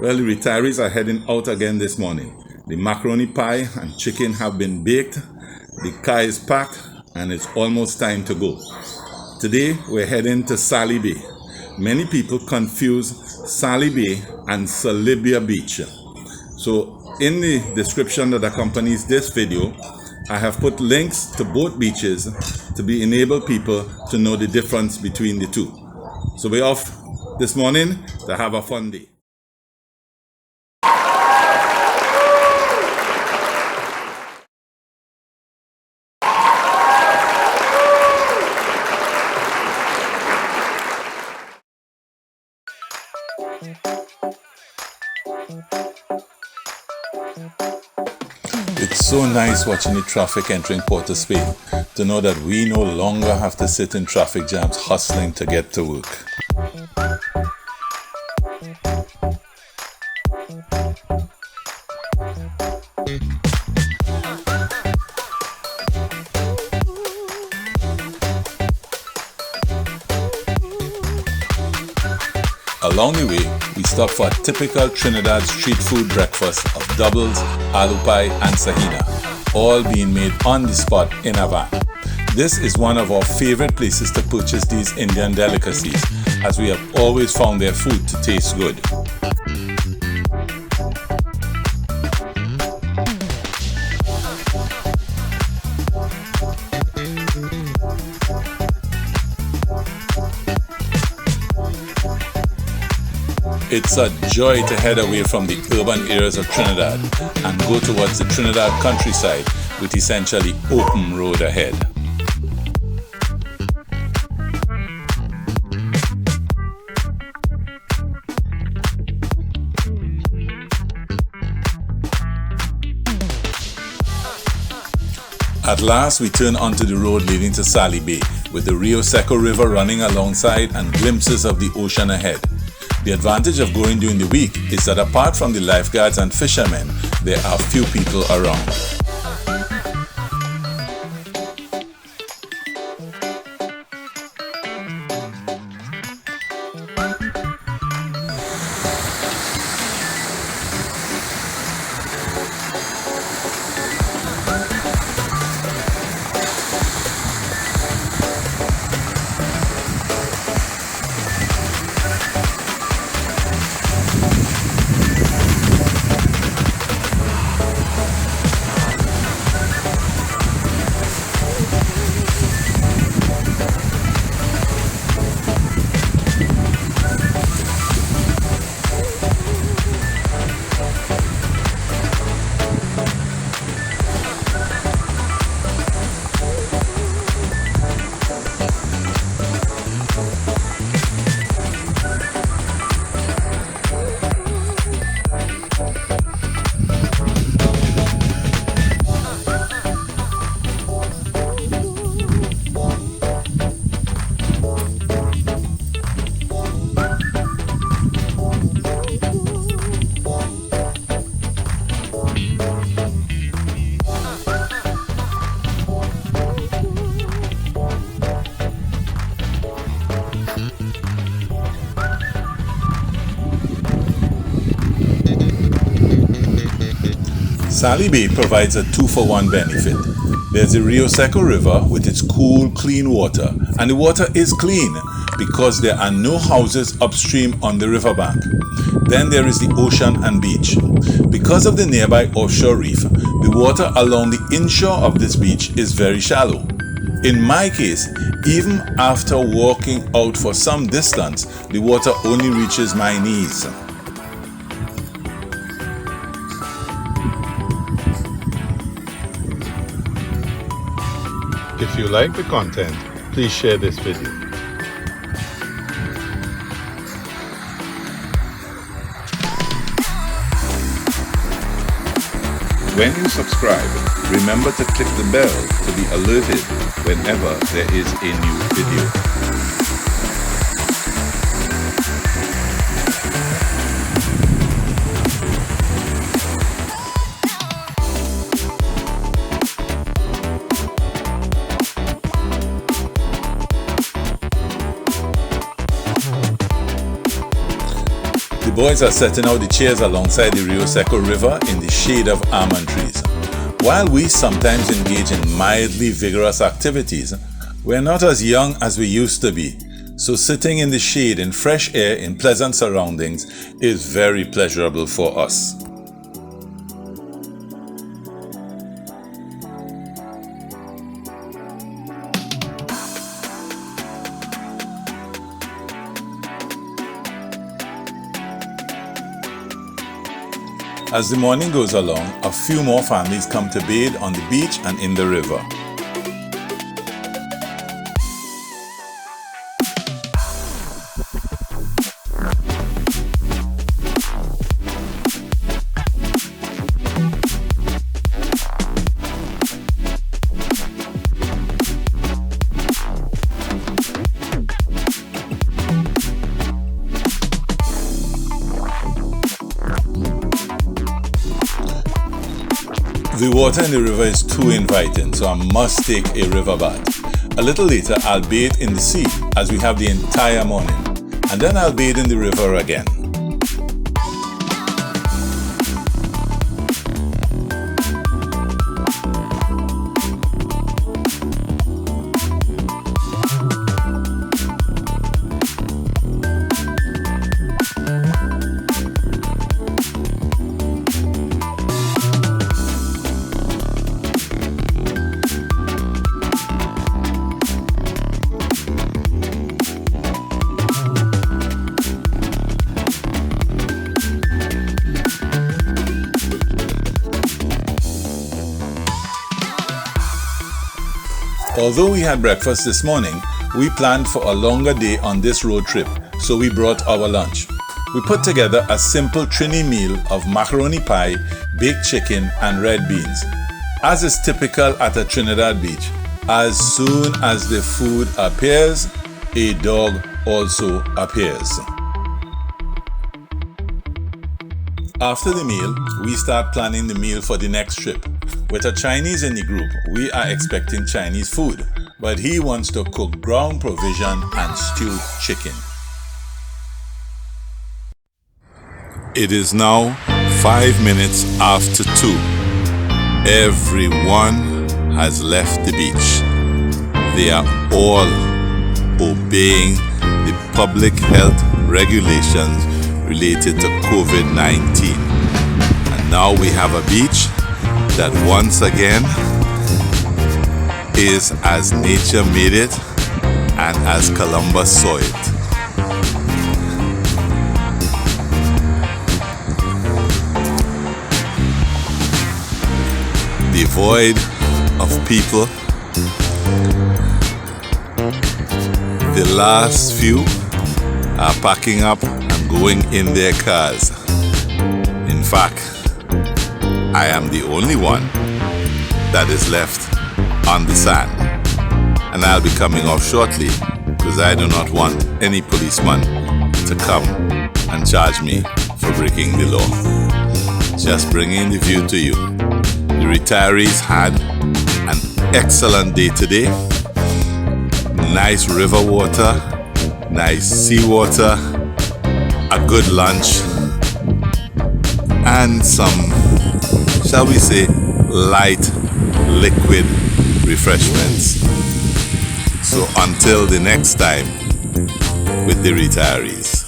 Well, the retirees are heading out again this morning. The macaroni pie and chicken have been baked, the car is packed, and it's almost time to go. Today, we're heading to Salybia Bay. Many people confuse Salybia and Salybia Beach. So, in the description that accompanies this video, I have put links to both beaches to enable people to know the difference between the two. So we're off this morning to have a fun day. It's so nice watching the traffic entering Port of Spain to know that we no longer have to sit in traffic jams hustling to get to work. Along the way, we stopped for a typical Trinidad street food breakfast of doubles, aloo pie and sahina, all being made on the spot in a van. This is one of our favorite places to purchase these Indian delicacies, as we have always found their food to taste good. It's a joy to head away from the urban areas of Trinidad and go towards the Trinidad countryside with essentially open road ahead. At last, we turn onto the road leading to Salybia Bay, with the Rio Seco River running alongside and glimpses of the ocean ahead. The advantage of going during the week is that apart from the lifeguards and fishermen, there are few people around. Salybia Bay provides a 2-for-1 benefit. There's the Rio Seco River with its cool, clean water, and the water is clean because there are no houses upstream on the riverbank. Then there is the ocean and beach. Because of the nearby offshore reef, the water along the inshore of this beach is very shallow. In my case, even after walking out for some distance, the water only reaches my knees. If you like the content, please share this video. When you subscribe, remember to click the bell to be alerted whenever there is a new video. boys are setting out the chairs alongside the Rio Seco River in the shade of almond trees. While we sometimes engage in mildly vigorous activities, we're not as young as we used to be, so sitting in the shade in fresh air in pleasant surroundings is very pleasurable for us. As the morning goes along, a few more families come to bathe on the beach and in the river. The water in the river is too inviting, so I must take a river bath. A little later, I'll bathe in the sea as we have the entire morning, and then I'll bathe in the river again. Although we had breakfast this morning, we planned for a longer day on this road trip, so we brought our lunch. We put together a simple Trini meal of macaroni pie, baked chicken, and red beans. As is typical at a Trinidad beach, as soon as the food appears, a dog also appears. After the meal, we start planning the meal for the next trip. With a Chinese in the group, we are expecting Chinese food, but he wants to cook ground provision and stewed chicken. It is now 5 minutes after 2. Everyone has left the beach. They are all obeying the public health regulations related to COVID-19. And now we have a beach that once again is as nature made it and as Columbus saw it. Devoid of people. The last few are packing up and going in their cars. In fact, I am the only one that is left on the sand, and I'll be coming off shortly because I do not want any policeman to come and charge me for breaking the law. Just bringing the view to you. The retirees had an excellent day today. Nice river water, nice sea water, a good lunch, and some, shall we say, light liquid refreshments. So until the next time with the retirees.